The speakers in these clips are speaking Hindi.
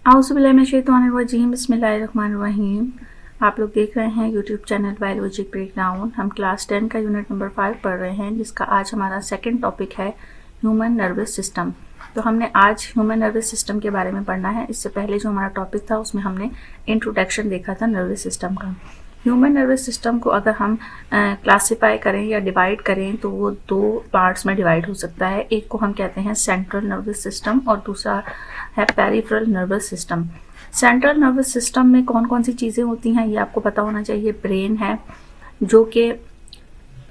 आउज़ुबिल्लाहिमिनश्शैतानिर्रजीम बिस्मिल्लाहिर्रहमानिर्रहीम। आप लोग देख रहे हैं यूट्यूब चैनल बायोलॉजी ब्रेकडाउन। हम क्लास 10 का यूनिट नंबर 5 पढ़ रहे हैं, जिसका आज हमारा सेकंड टॉपिक है ह्यूमन नर्वस सिस्टम। तो हमने आज ह्यूमन नर्वस सिस्टम के बारे में पढ़ना है। इससे पहले जो हमारा टॉपिक था उसमें हमने इंट्रोडक्शन देखा था नर्वस सिस्टम का। ह्यूमन नर्वस सिस्टम को अगर हम क्लासिफाई करें या डिवाइड करें तो वो दो पार्ट्स में डिवाइड हो सकता है। एक को हम कहते हैं सेंट्रल नर्वस सिस्टम और दूसरा है peripheral nervous system. Central nervous system में कौन कौन सी चीज़ें होती हैं ये आपको पता होना चाहिए। ब्रेन है जो कि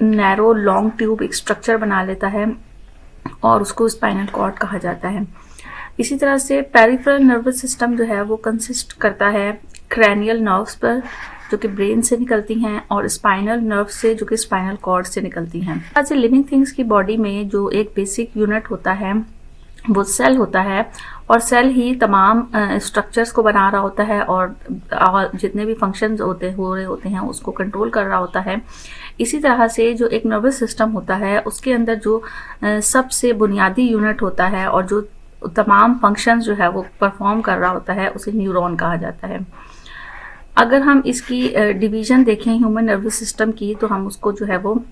नैरो लॉन्ग ट्यूब एक स्ट्रक्चर बना लेता है और उसको स्पाइनल कॉर्ड कहा जाता है। इसी तरह से पेरिफेरल नर्वस सिस्टम जो है वो कंसिस्ट करता है क्रैनियल नर्व्स पर जो कि ब्रेन से निकलती हैं और स्पाइनल नर्व से जो कि स्पाइनल कॉर्ड से निकलती हैं। ऐसे लिविंग थिंग्स की बॉडी में जो एक बेसिक यूनिट होता है वो सेल होता है और सेल ही तमाम स्ट्रक्चर्स को बना रहा होता है और जितने भी फंक्शंस हो रहे होते हैं उसको कंट्रोल कर रहा होता है। इसी तरह से जो एक नर्वस सिस्टम होता है उसके अंदर जो सबसे बुनियादी यूनिट होता है और जो तमाम फंक्शंस जो है वो परफॉर्म कर रहा होता है उसे न्यूरॉन कहा जाता है। अगर हम इसकी डिवीजन देखें ह्यूमन नर्वस सिस्टम की तो हम उसको जो है वो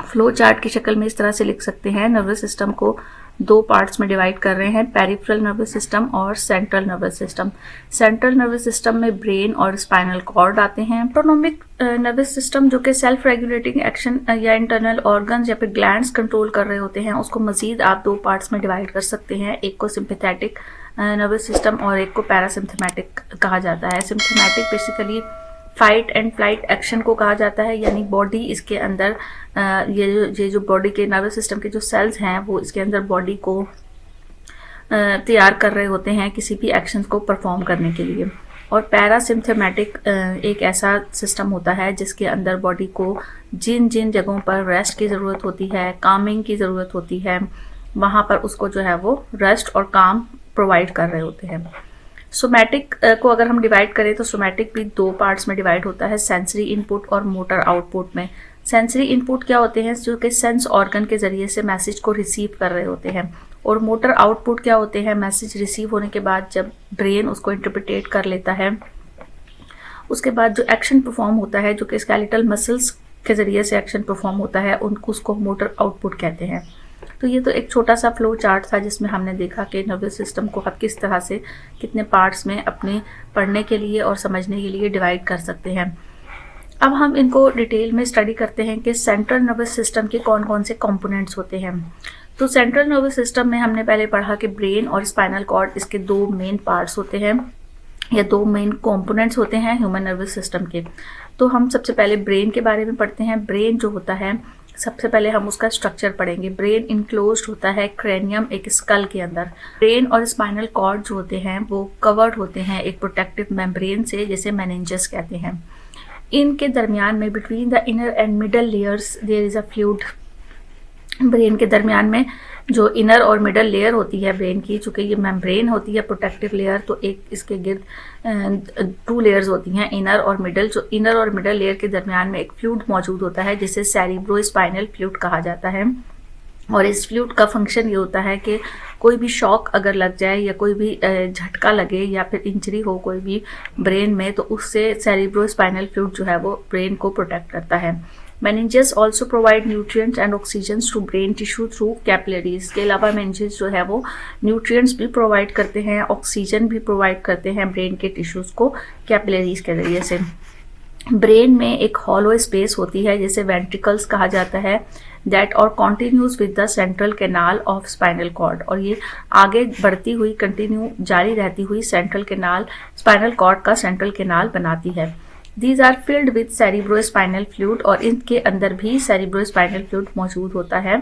फ्लो चार्ट की शक्ल में इस तरह से लिख सकते हैं। नर्वस सिस्टम को दो पार्ट्स में डिवाइड कर रहे हैं, पेरिफेरल नर्वस सिस्टम और central nervous system. Central nervous system में ब्रेन और स्पाइनल कॉर्ड आते हैं। ऑटोनोमिक नर्वस सिस्टम जो कि सेल्फ रेगुलेटिंग एक्शन या इंटरनल ऑर्गन्स या फिर ग्लैंड्स कंट्रोल कर रहे होते हैं उसको मजीद आप दो पार्ट्स में डिवाइड कर सकते हैं। एक को सिंपैथेटिक नर्वस सिस्टम और एक को पैरासिम्पथेटिक कहा जाता है। Sympathetic basically fight and flight action को कहा जाता है, यानी बॉडी इसके अंदर ये जो बॉडी के नर्वस सिस्टम के जो सेल्स हैं वो इसके अंदर बॉडी को तैयार कर रहे होते हैं किसी भी एक्शन को परफॉर्म करने के लिए। और पैरासिम्पथेटिक एक ऐसा सिस्टम होता है जिसके अंदर बॉडी को जिन जिन जगहों पर रेस्ट की ज़रूरत होती है, कामिंग की ज़रूरत होती है, वहाँ पर उसको जो है वो रेस्ट और काम प्रोवाइड कर रहे होते हैं। सोमैटिक को अगर हम डिवाइड करें तो सोमैटिक भी दो पार्ट्स में डिवाइड होता है, सेंसरी इनपुट और मोटर आउटपुट में। सेंसरी इनपुट क्या होते हैं? जो कि सेंस ऑर्गन के जरिए से मैसेज को रिसीव कर रहे होते हैं। और मोटर आउटपुट क्या होते हैं? मैसेज रिसीव होने के बाद जब ब्रेन उसको इंटरप्रिटेट कर लेता है उसके बाद जो एक्शन परफॉर्म होता है जो कि स्केलेटल मसल्स के जरिए से एक्शन परफॉर्म होता है उसको मोटर आउटपुट कहते हैं। तो ये तो एक छोटा सा फ्लो चार्ट था जिसमें हमने देखा कि नर्वस सिस्टम को आप किस तरह से कितने पार्ट्स में अपने पढ़ने के लिए और समझने के लिए डिवाइड कर सकते हैं। अब हम इनको डिटेल में स्टडी करते हैं कि सेंट्रल नर्वस सिस्टम के कौन कौन से कंपोनेंट्स होते हैं। तो सेंट्रल नर्वस सिस्टम में हमने पहले पढ़ा कि ब्रेन और स्पाइनल कॉर्ड इसके दो मेन पार्ट्स होते हैं या दो मेन कंपोनेंट्स होते हैं ह्यूमन नर्वस सिस्टम के। तो हम सबसे पहले ब्रेन के बारे में पढ़ते हैं। ब्रेन जो होता है सबसे पहले हम उसका स्ट्रक्चर पढ़ेंगे। ब्रेन इनक्लोज्ड होता है क्रेनियम एक स्कल के अंदर। ब्रेन और स्पाइनल कॉर्ड जो होते हैं वो कवर्ड होते हैं एक प्रोटेक्टिव मेम्ब्रेन से, जिसे मेनिंजेस कहते हैं। इनके दरमियान में between the inner and middle layers there is a fluid. Brain के दरमियान में जो इनर और मिडल लेयर होती है ब्रेन की, चूँकि ये मेम्ब्रेन होती है प्रोटेक्टिव लेयर, तो एक इसके गिर्द टू लेयर्स होती हैं इनर और मिडल। जो इनर और मिडल लेयर के दरमियान में एक फ्लूइड मौजूद होता है जिसे सेरिब्रोस्पाइनल फ्लूइड कहा जाता है। और इस फ्लूइड का फंक्शन ये होता है कि कोई भी शॉक अगर लग जाए या कोई भी झटका लगे या फिर इंजरी हो कोई भी ब्रेन में, तो उससे सेरिब्रोस्पाइनल फ्लूइड जो है वो ब्रेन को प्रोटेक्ट करता है। Meninges also provide nutrients and oxygen to brain tissue through capillaries. के अलावा मेनिंजेस जो है वो न्यूट्रिएंट्स भी प्रोवाइड करते हैं, ऑक्सीजन भी प्रोवाइड करते हैं ब्रेन के टिश्यूज को कैपिलरीज के जरिए से। ब्रेन में एक हॉलो स्पेस होती है जिसे वेंट्रिकल्स कहा जाता है, दैट और continues with the central canal of spinal cord. और ये आगे बढ़ती हुई कंटिन्यू जारी रहती हुई सेंट्रल कैनाल स्पाइनल कॉर्ड का सेंट्रल कैनाल बनाती है। These are filled with cerebrospinal fluid और इनके अंदर भी cerebrospinal fluid मौजूद होता है,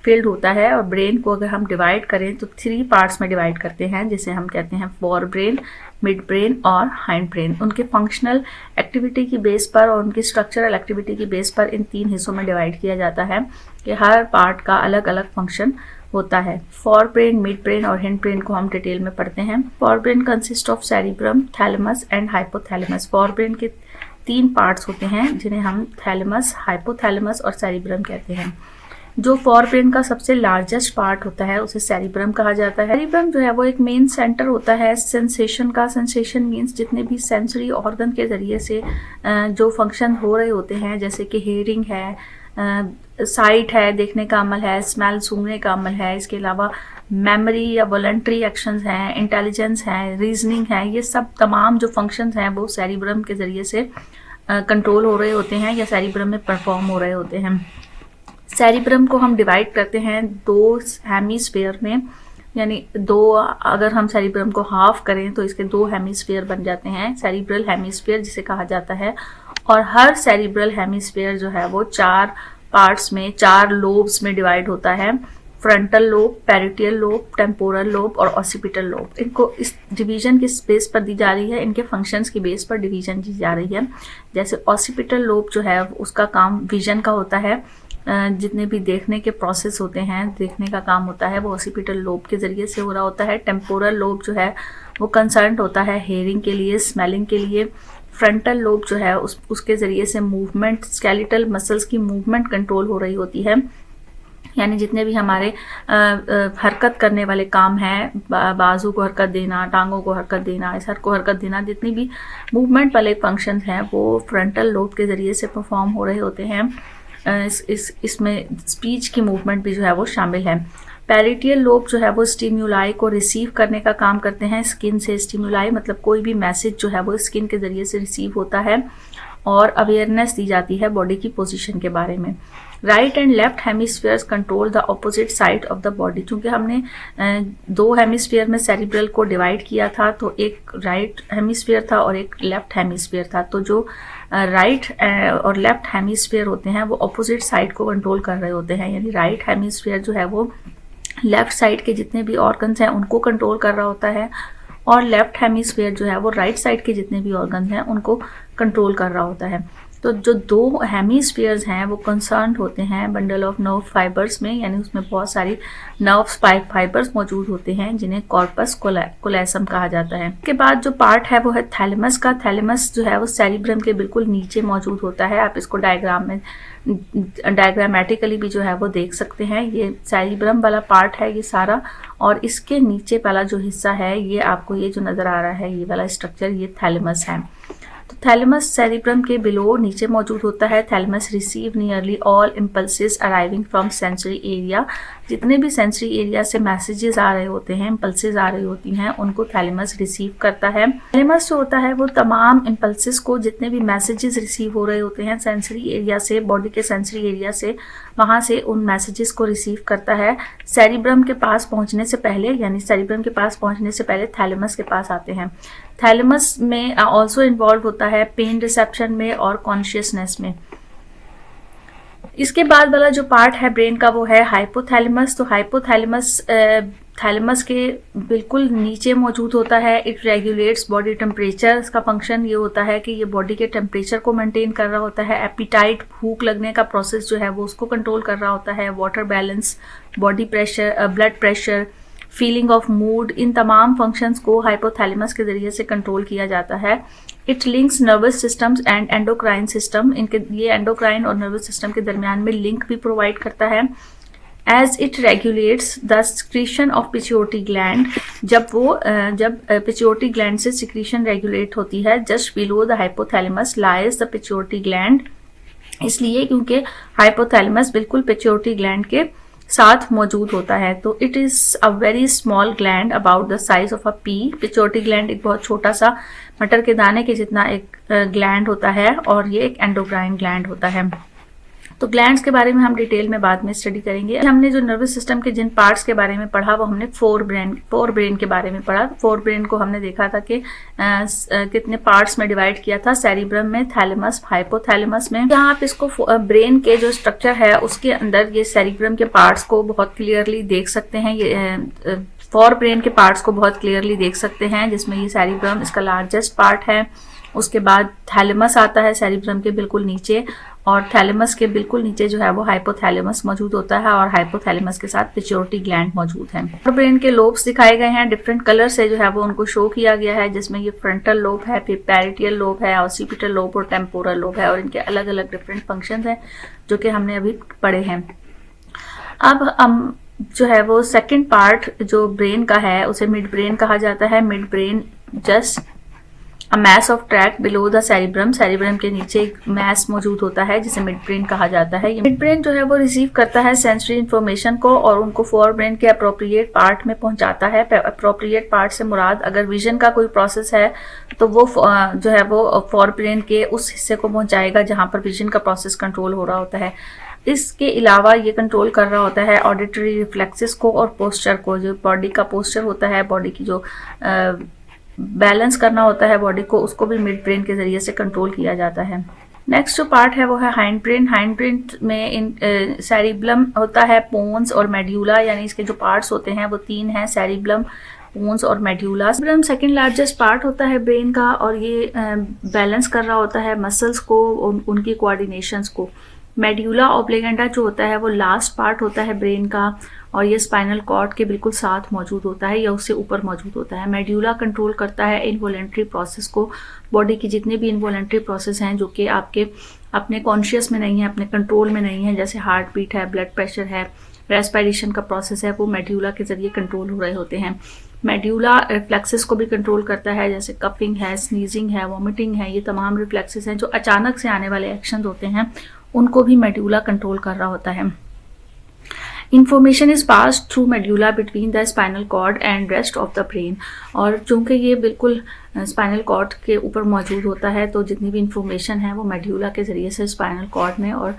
फिल्ड होता है। और ब्रेन को अगर हम डिवाइड करें तो थ्री पार्ट्स में डिवाइड करते हैं जिसे हम कहते हैं फोर ब्रेन, मिड ब्रेन और हाइंड ब्रेन। उनके फंक्शनल एक्टिविटी की बेस पर और उनकी स्ट्रक्चरल एक्टिविटी की बेस पर इन तीन हिस्सों में डिवाइड किया जाता है कि हर पार्ट का अलग अलग फंक्शन होता है। फॉर ब्रेन, मिड ब्रेन और हिंड ब्रेन को हम डिटेल में पढ़ते हैं। For brain consist of cerebrum, thalamus and hypothalamus. For brain के तीन पार्ट्स होते हैं जिन्हें हम थैलेमस, हाइपोथैलेमस और सेरिब्रम कहते हैं। जो फोर ब्रेन का सबसे लार्जेस्ट पार्ट होता है उसे सेरिब्रम कहा जाता है। सेरिब्रम जो है वो एक मेन सेंटर होता है सेंसेशन का। सेंसेशन मीन्स जितने भी सेंसरी ऑर्गन के ज़रिए से जो फंक्शन हो रहे होते हैं, जैसे कि हेयरिंग है, साइट है, देखने का अमल है, स्मेल सूंघने का अमल है, इसके अलावा मेमोरी या वॉलंटरी एक्शंस हैं, इंटेलिजेंस है, रीजनिंग है, ये सब तमाम जो फंक्शंस हैं वो सेरिब्रम के ज़रिए से कंट्रोल हो रहे होते हैं या सेरिब्रम में परफॉर्म हो रहे होते हैं। सेरिब्रम को हम डिवाइड करते हैं दो हेमीस्फीयर में, यानी दो, अगर हम सेरिब्रम को हाफ करें तो इसके दो हेमीस्फीयर बन जाते हैं, सेरिब्रल हेमीस्फीयर जिसे कहा जाता है। और हर सेरिब्रल हेमीस्फीयर जो है वो 4 पार्ट्स में, 4 लोब्स में डिवाइड होता है। Frontal lobe, parietal lobe, temporal lobe और ऑसिपिटल लोब। इनको इस डिवीजन किस बेस पर दी जा रही है, इनके फंक्शंस की बेस पर डिवीजन दी जा रही है। जैसे ऑसिपिटल लोब जो है उसका काम विजन का होता है, जितने भी देखने के प्रोसेस होते हैं, देखने का काम होता है वो ऑसिपिटल लोब के जरिए से हो रहा होता है। टेम्पोरल लोब जो है वो कंसर्न होता है हेयरिंग के लिए, स्मेलिंग के लिए। फ्रंटल लोब जो है उसके जरिए से मूवमेंट, स्केलेटल मसल्स की मूवमेंट कंट्रोल हो रही होती है, यानी जितने भी हमारे हरकत करने वाले काम हैं, बाजू को हरकत देना, टांगों को हरकत देना, सर को हरकत देना, जितनी भी मूवमेंट वाले फंक्शन हैं वो फ्रंटल लोब के ज़रिए से परफॉर्म हो रहे होते हैं। इसमें स्पीच की मूवमेंट भी जो है वो शामिल है। पैरिटियल लोब जो है वो स्टिम्युलाई को रिसीव करने का काम करते हैं। स्किन से स्टिम्युलाई मतलब कोई भी मैसेज जो है वो स्किन के ज़रिए से रिसीव होता है और अवेयरनेस दी जाती है बॉडी की पोजीशन के बारे में। Right and left hemispheres control the opposite side of the body. चूंकि हमने 2 हेमिस्फीयर में सेरिब्रल को डिवाइड किया था, तो एक राइट हेमिस्फीयर था और एक लेफ्ट हेमिस्फीयर था। तो जो राइट और लेफ्ट हेमिस्फीयर होते हैं वो ऑपोजिट साइड को कंट्रोल कर रहे होते हैं, यानी राइट हेमिस्फीयर जो है वो लेफ्ट साइड के जितने भी ऑर्गन्स हैं उनको कंट्रोल कर रहा होता है, और लेफ्ट हेमिस्फीयर जो है वो राइट साइड के जितने भी ऑर्गन्स हैं उनको कंट्रोल कर रहा होता है। तो जो 2 हेमिस्फीयर्स हैं वो कंसर्न होते हैं बंडल ऑफ नर्व फाइबर्स में, यानी उसमें बहुत सारी नर्व फाइबर्स मौजूद होते हैं जिन्हें कॉर्पस कोलेसम कहा जाता है। इसके बाद जो पार्ट है वो है थैलेमस का। थैलेमस जो है वो सेरिब्रम के बिल्कुल नीचे मौजूद होता है। आप इसको डायग्रामेटिकली भी जो है वो देख सकते हैं। ये सेरिब्रम वाला पार्ट है ये सारा, और इसके नीचे वाला जो हिस्सा है ये आपको ये जो नज़र आ रहा है ये वाला स्ट्रक्चर, ये थैलेमस है। तो थैलेमस सेरिब्रम के बिलो नीचे मौजूद होता है। Thalamus receive nearly all impulses arriving from sensory area. जितने भी सेंसरी एरिया से मैसेजेस आ रहे होते हैं, इम्पल्सेस आ रही होती हैं, उनको थैलेमस रिसीव करता है। थैलेमस जो होता है वो तमाम इम्पल्सेस को, जितने भी मैसेजेस रिसीव हो रहे होते हैं सेंसरी एरिया से, बॉडी के सेंसरी एरिया से, वहाँ से उन मैसेजेस को रिसीव करता है। सेरिब्रम के पास पहुँचने से पहले, यानी सेरिब्रम के पास पहुँचने से पहले थैलेमस के पास आते हैं। थैलेमस में ऑल्सो इन्वॉल्व होता है पेन रिसेप्शन में और कॉन्शियसनेस में। इसके बाद वाला जो पार्ट है ब्रेन का वो है हाइपोथैलेमस। तो हाइपोथैलेमस थैलेमस के बिल्कुल नीचे मौजूद होता है। It regulates body temperature. इसका फंक्शन ये होता है कि ये बॉडी के टेम्परेचर को मेंटेन कर रहा होता है। एपिटाइट, भूख लगने का प्रोसेस जो है वो उसको कंट्रोल कर रहा होता है। Water balance, body pressure, blood pressure, feeling of mood, इन तमाम फंक्शंस को हाइपोथैलेमस के जरिए से कंट्रोल किया जाता है। It links nervous systems and endocrine system. इनके ये एंडोक्राइन और नर्वस सिस्टम के दरमियान में लिंक भी प्रोवाइड करता है। As it regulates the secretion of pituitary gland. जब पिट्यूटरी ग्लैंड से सिक्रीशन रेगुलेट होती है, just below the hypothalamus lies the pituitary gland. इसलिए क्योंकि हाइपोथैलेमस बिल्कुल पिट्यूटरी ग्लैंड के साथ मौजूद होता है। तो it is a very small gland about the size of a P. Pituitary gland एक बहुत छोटा सा मटर के दाने के जितना एक ग्लैंड होता है, और ये एक एंडोक्राइन ग्लैंड होता है। तो ग्लैंड्स के बारे में हम डिटेल में बाद में स्टडी करेंगे। हमने जो नर्वस सिस्टम के जिन पार्ट्स के बारे में पढ़ा वो हमने फोर ब्रेन के बारे में पढ़ा। फोर ब्रेन को हमने देखा था कि कितने पार्ट्स में डिवाइड किया था, सेरिब्रम में, थैलेमस, हाइपोथैलेमस में। यहाँ आप इसको ब्रेन के जो स्ट्रक्चर है उसके अंदर ये सेरिब्रम के पार्ट्स को बहुत क्लियरली देख सकते हैं। ये फोर ब्रेन के पार्ट्स को बहुत क्लियरली देख सकते हैं, जिसमें ये सेरिब्रम इसका लार्जेस्ट पार्ट है। उसके बाद थैलेमस आता है सेरिब्रम के बिल्कुल नीचे, और थैलेमस के बिल्कुल नीचे जो है वो हाइपोथैलेमस मौजूद होता है, और हाइपोथैलेमस के साथ पिट्यूटरी ग्लैंड मौजूद है। ब्रेन के लोब्स दिखाए गए हैं, डिफरेंट कलर से जो है वो उनको शो किया गया है, जिसमें ये फ्रंटल लोब है, फिर पैरिटियल लोब है, ऑसिपिटल लोब और टेम्पोरल लोब है, और इनके अलग अलग डिफरेंट फंक्शंस हैं जो कि हमने अभी पढ़े हैं। अब हम जो है वो सेकंड पार्ट जो ब्रेन का है उसे मिड ब्रेन कहा जाता है। Mid brain just a mass of track below the cerebrum, cerebrum के नीचे एक मैस मौजूद होता है जिसे मिड ब्रेन कहा जाता है। मिड ब्रेन जो है वो रिसीव करता है सेंसरी इन्फॉर्मेशन को और उनको फोर ब्रेन के अप्रोप्रिएट पार्ट में पहुंचाता है। अप्रोप्रिएट पार्ट से मुराद अगर विजन का कोई प्रोसेस है तो वो जो है वो फोर ब्रेन के उस हिस्से को पहुंचाएगा जहां पर विजन का प्रोसेस कंट्रोल हो रहा होता है। इसके अलावा ये कंट्रोल कर रहा होता है ऑडिटरी रिफ्लेक्सेस को और पोस्चर को। जो बॉडी का पोस्चर होता है, बॉडी की जो बैलेंस करना होता है बॉडी को, उसको भी मिड ब्रेन के जरिए से कंट्रोल किया जाता है। नेक्स्ट जो पार्ट है वो है हाइंड ब्रेन। हाइंड ब्रेन में सेरिब्लम होता है, पोन्स और मेड्यूला, यानी इसके जो पार्ट्स होते हैं वो तीन हैं, सेरिब्लम, पोन्स और medulla. Cerebellum second largest part होता है ब्रेन का और ये बैलेंस कर रहा होता है मसल्स को, उनकी कोऑर्डिनेशंस को। मेड्यूला ऑब्लिगेंडा जो होता है वो लास्ट पार्ट होता है ब्रेन का और ये स्पाइनल कॉर्ड के बिल्कुल साथ मौजूद होता है या उससे ऊपर मौजूद होता है। मेड्यूला कंट्रोल करता है इनवॉलेंट्री प्रोसेस को, बॉडी की जितने भी इनवॉलेंट्री प्रोसेस हैं जो कि आपके अपने कॉन्शियस में नहीं है, अपने कंट्रोल में नहीं है, जैसे हार्ट बीट है, ब्लड प्रेशर है, रेस्पिरेशन का प्रोसेस है, वो मेड्यूला के जरिए कंट्रोल हो रहे होते हैं। मेड्यूला रिफ्लेक्सेस को भी कंट्रोल करता है, जैसे कपिंग है, स्नीजिंग है, वॉमिटिंग है, ये तमाम रिफ्लेक्सेस हैं जो अचानक से आने वाले एक्शन होते हैं उनको भी मेड्यूला कंट्रोल कर रहा होता है। Information is pass through medulla between the spinal cord and rest of the brain, और चूंकि ये बिल्कुल स्पाइनल कॉर्ड के ऊपर मौजूद होता है तो जितनी भी इंफॉर्मेशन है वो मेड्यूला के जरिए से स्पाइनल कॉर्ड में और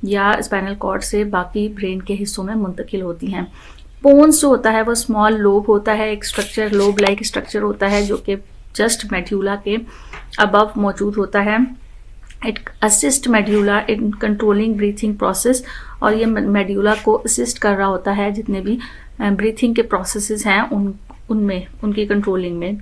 या स्पाइनल कॉर्ड से बाकी ब्रेन के हिस्सों में मुंतकिल होती हैं। पोन्स जो होता है वो स्मॉल लोब होता है, एक स्ट्रक्चर लोब लाइक स्ट्रक्चर होता है जो कि जस्ट मेड्यूला के अबव मौजूद होता है। It assist medulla in controlling breathing process, और ये मेड्यूला को असिस्ट कर रहा होता है जितने भी ब्रीथिंग के प्रोसेसेस हैं उनमें, उनकी कंट्रोलिंग में।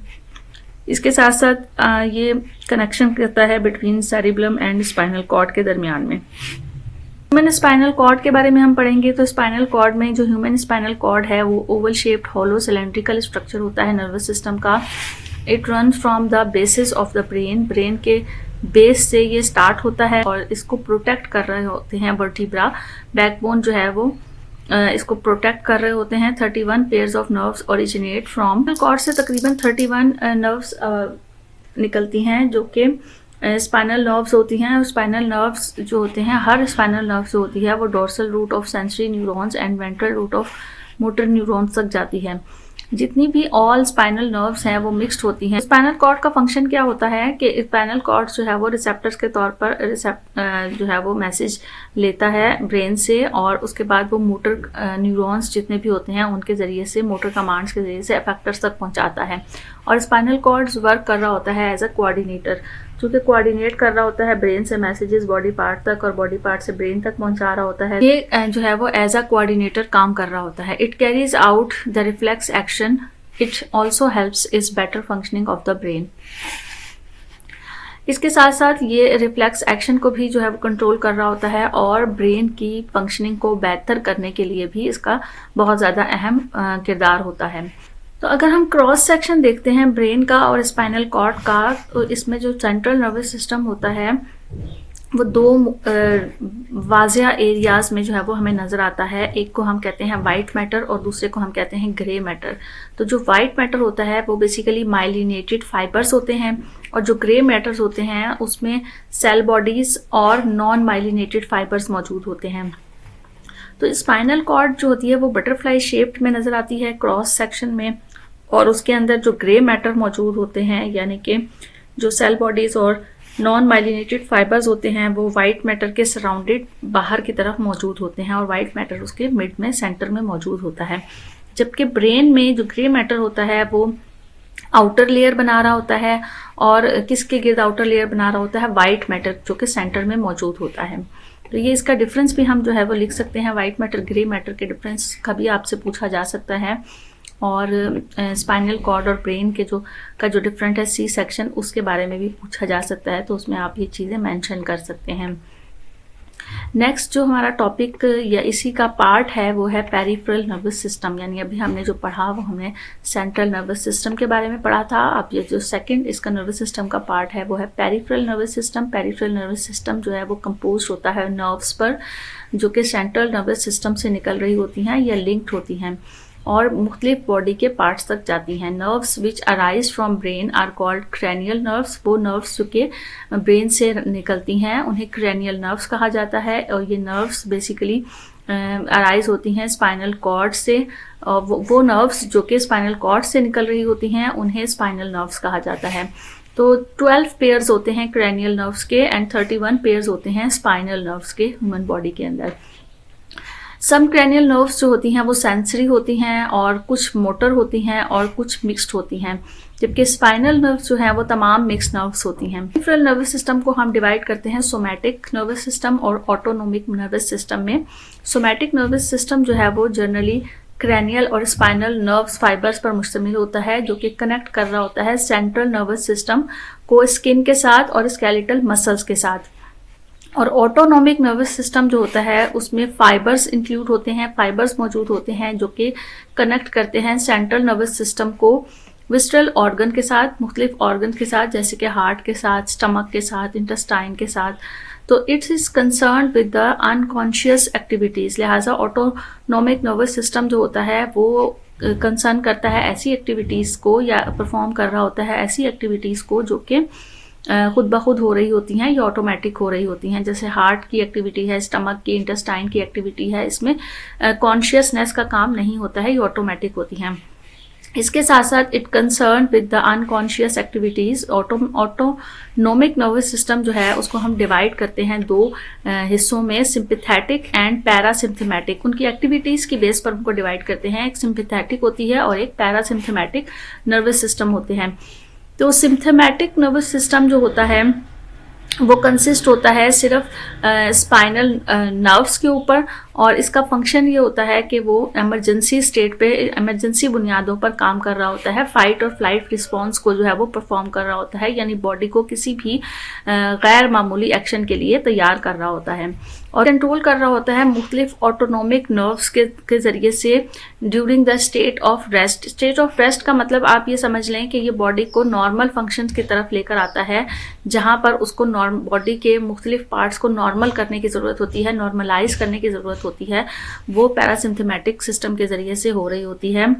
इसके साथ साथ ये कनेक्शन करता है between cerebellum and spinal cord के दरमियान में। ह्यूमन स्पाइनल कॉर्ड के बारे में हम पढ़ेंगे तो स्पाइनल कॉर्ड में जो ह्यूमन स्पाइनल कॉर्ड है वो Oval shaped hollow cylindrical structure होता है नर्वस सिस्टम का। It run from the basis of the brain, brain के बेस से ये स्टार्ट होता है और इसको प्रोटेक्ट कर रहे होते हैं वर्टिब्रा, बैकबोन जो है वो इसको प्रोटेक्ट कर रहे होते हैं। 31 pairs of nerves originate from cord से, तकरीबन 31 नर्व्स निकलती हैं जो कि स्पाइनल नर्व्स होती हैं। और स्पाइनल नर्व्स जो होते हैं, हर स्पाइनल नर्व जो होती है वो dorsal root of sensory neurons and ventral root of motor neurons तक जाती है। जितनी भी ऑल स्पाइनल नर्व्स हैं वो मिक्स्ड होती हैं। स्पाइनल कॉर्ड का फंक्शन क्या होता है कि स्पाइनल कॉर्ड जो है वो रिसेप्टर्स के तौर पर जो है वो मैसेज लेता है ब्रेन से और उसके बाद वो मोटर न्यूरॉन्स जितने भी होते हैं उनके जरिए से, मोटर कमांड्स के जरिए से अफेक्टर्स तक पहुंचाता है। और स्पाइनल कॉर्ड वर्क कर रहा होता है एज अ कोऑर्डिनेटर, चूंकि कोऑर्डिनेट कर रहा होता है ब्रेन से मैसेजेस बॉडी पार्ट तक और बॉडी पार्ट से ब्रेन तक पहुंचा रहा होता है। ये जो है वो एज अ कोऑर्डिनेटर काम कर रहा होता है। It carries out the reflex action, it also helps is better functioning of the brain. इसके साथ साथ ये रिफ्लेक्स एक्शन को भी जो है वो कंट्रोल कर रहा होता है और ब्रेन की फंक्शनिंग को बेहतर करने के लिए भी इसका बहुत ज़्यादा अहम किरदार होता है। तो अगर हम क्रॉस सेक्शन देखते हैं ब्रेन का और स्पाइनल कॉर्ड का, तो इसमें जो सेंट्रल नर्वस सिस्टम होता है वो दो वाजिया एरियाज में जो है वो हमें नजर आता है। एक को हम कहते हैं वाइट मैटर और दूसरे को हम कहते हैं ग्रे मैटर। तो जो वाइट मैटर होता है वो बेसिकली माइलिनेटेड फाइबर्स होते हैं और जो ग्रे मैटर्स होते हैं उसमें सेल बॉडीज और नॉन माइलिनेटेड फाइबर्स मौजूद होते हैं। तो स्पाइनल कॉर्ड जो होती है वो बटरफ्लाई शेप्ड में नजर आती है क्रॉस सेक्शन में, और उसके अंदर जो ग्रे मैटर मौजूद होते हैं यानी कि जो सेल बॉडीज और नॉन माइलिनेटेड फाइबर्स होते हैं वो वाइट मैटर के सराउंडेड बाहर की तरफ मौजूद होते हैं और वाइट मैटर उसके मिड में सेंटर में मौजूद होता है। जबकि ब्रेन में जो ग्रे मैटर होता है वो आउटर लेयर बना रहा होता है और किसके गिर्द आउटर लेयर बना रहा होता है, वाइट मैटर जो कि सेंटर में मौजूद होता है। तो ये इसका डिफरेंस भी हम जो है वो लिख सकते हैं। वाइट मैटर ग्रे मैटर के डिफरेंस कभी आपसे पूछा जा सकता है, और स्पाइनल कॉर्ड और ब्रेन के जो डिफरेंट है सी सेक्शन, उसके बारे में भी पूछा जा सकता है, तो उसमें आप ये चीज़ें मेंशन कर सकते हैं। नेक्स्ट जो हमारा टॉपिक या इसी का पार्ट है वो है पेरिफेरल नर्वस सिस्टम, यानी अभी हमने जो पढ़ा वो हमने सेंट्रल नर्वस सिस्टम के बारे में पढ़ा था। अब ये जो सेकंड इसका नर्वस सिस्टम का पार्ट है वो है peripheral nervous system. Peripheral nervous system जो है वो कंपोज होता है नर्व्स पर, जो कि सेंट्रल नर्वस सिस्टम से निकल रही होती हैं या लिंक्ड होती हैं और मुख्तलिफ बॉडी के पार्ट्स तक जाती हैं। Nerves which arise from brain are called cranial nerves. वो नर्व्स जो कि ब्रेन से निकलती हैं उन्हें क्रैनियल नर्व्स कहा जाता है, और ये नर्व्स बेसिकली अराइज होती हैं स्पाइनल कॉर्ड से, और वो नर्व्स जो कि स्पाइनल कॉर्ड से निकल रही होती हैं उन्हें स्पाइनल नर्व्स कहा जाता है। तो 12 पेयर्स होते हैं क्रैनियल नर्व्स के एंड 31 पेयर्स होते हैं स्पाइनल नर्व्स के ह्यूमन बॉडी के अंदर। सम क्रैनियल नर्व्स जो होती हैं वो सेंसरी होती हैं और कुछ मोटर होती हैं और कुछ मिक्स्ड होती हैं, जबकि स्पाइनल नर्व्स जो हैं वो तमाम मिक्स्ड नर्व्स होती हैं। पेरिफेरल नर्वस सिस्टम को हम डिवाइड करते हैं सोमैटिक नर्वस सिस्टम और ऑटोनोमिक नर्वस सिस्टम में। सोमैटिक नर्वस सिस्टम जो है वो जनरली क्रैनियल और स्पाइनल नर्व्स फाइबर्स पर मुश्तमिल होता है, जो कि कनेक्ट कर रहा होता है सेंट्रल नर्वस सिस्टम को स्किन के साथ और स्केलेटल मसल्स के साथ। और ऑटोनोमिक नर्वस सिस्टम जो होता है उसमें फाइबर्स इंक्लूड होते हैं, फाइबर्स मौजूद होते हैं जो कि कनेक्ट करते हैं सेंट्रल नर्वस सिस्टम को विस्ट्रल ऑर्गन के साथ, मुख्तलिफ ऑर्गन के साथ, जैसे कि हार्ट के साथ, स्टमक के साथ, इंटेस्टाइन के साथ। तो it's is concern with the unconscious activities. लिहाजा ऑटोनोमिक नर्वस सिस्टम जो होता है वो कंसर्न करता है ऐसी एक्टिविटीज को या परफॉर्म कर रहा होता है ऐसी एक्टिविटीज को जो कि खुद ब खुद हो रही होती हैं या ऑटोमेटिक हो रही होती हैं, जैसे हार्ट की एक्टिविटी है, स्टमक की, इंटेस्टाइन की एक्टिविटी है, इसमें कॉन्शियसनेस का काम नहीं होता है, ये ऑटोमेटिक होती हैं। इसके साथ साथ it concern with the unconscious activities. Autonomic nervous system जो है उसको हम डिवाइड करते हैं दो हिस्सों में, सिंपैथेटिक एंड पैरासिम्पथेटिक। उनकी एक्टिविटीज की बेस पर उनको डिवाइड करते हैं, एक सिंपैथेटिक होती है और एक पैरासिम्पथेटिक नर्वस सिस्टम होते हैं। तो सिम्पथेटिक नर्वस सिस्टम जो होता है वो कंसिस्ट होता है सिर्फ स्पाइनल नर्व्स के ऊपर, और इसका फंक्शन ये होता है कि वो इमरजेंसी स्टेट पे, इमरजेंसी बुनियादों पर काम कर रहा होता है, फाइट और फ्लाइट रिस्पॉन्स को जो है वो परफॉर्म कर रहा होता है, यानी बॉडी को किसी भी गैर मामूली एक्शन के लिए तैयार कर रहा होता है और कंट्रोल कर रहा होता है मुख्तलिफ ऑटोनोमिक नर्व्स के जरिए से during the state of rest. State of rest का मतलब आप ये समझ लें कि ये बॉडी को नॉर्मल फंक्शंस की तरफ लेकर आता है, जहां पर उसको बॉडी के मुख्तलिफ पार्ट्स को नॉर्मल करने की ज़रूरत होती है, नॉर्मलाइज करने की ज़रूरत होती है, वो पैरासिम्पथेटिक सिस्टम के जरिए से हो रही होती है।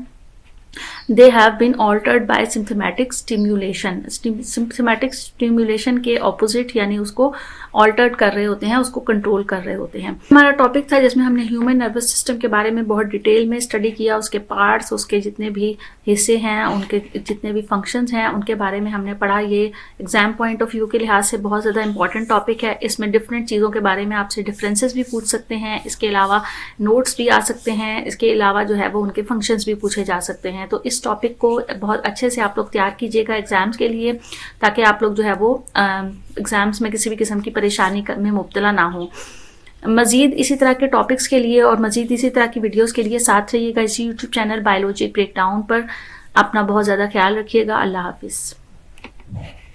They have been altered by symptomatic stimulation. Symptomatic stimulation के ऑपोजिट, यानी उसको ऑल्टर्ड कर रहे होते हैं, उसको कंट्रोल कर रहे होते हैं। हमारा टॉपिक था जिसमें हमने ह्यूमन नर्वस सिस्टम के बारे में बहुत डिटेल में स्टडी किया, उसके पार्ट्स, उसके जितने भी हिस्से हैं, उनके जितने भी फंक्शंस हैं, उनके बारे में हमने पढ़ा। ये एग्जाम पॉइंट ऑफ व्यू के लिहाज से बहुत ज़्यादा इंपॉर्टेंट टॉपिक है। इसमें डिफरेंट चीज़ों के बारे में आपसे डिफरेंसेस भी पूछ सकते हैं, इसके अलावा नोट्स भी आ सकते हैं, इसके अलावा जो है वो उनके फंक्शंस भी पूछे जा सकते हैं। तो इस टॉपिक को बहुत अच्छे से आप लोग तैयार कीजिएगा एग्जाम्स के लिए, ताकि आप लोग जो है वो एग्जाम्स में किसी भी किस्म की परेशानी में मुब्तला ना हो। मज़ीद इसी तरह के टॉपिक्स के लिए और मज़ीद इसी तरह की वीडियोस के लिए साथ रहिएगा इसी यूट्यूब चैनल बायोलॉजी ब्रेकडाउन पर। अपना बहुत ज़्यादा ख्याल रखिएगा। अल्लाह हाफिज़।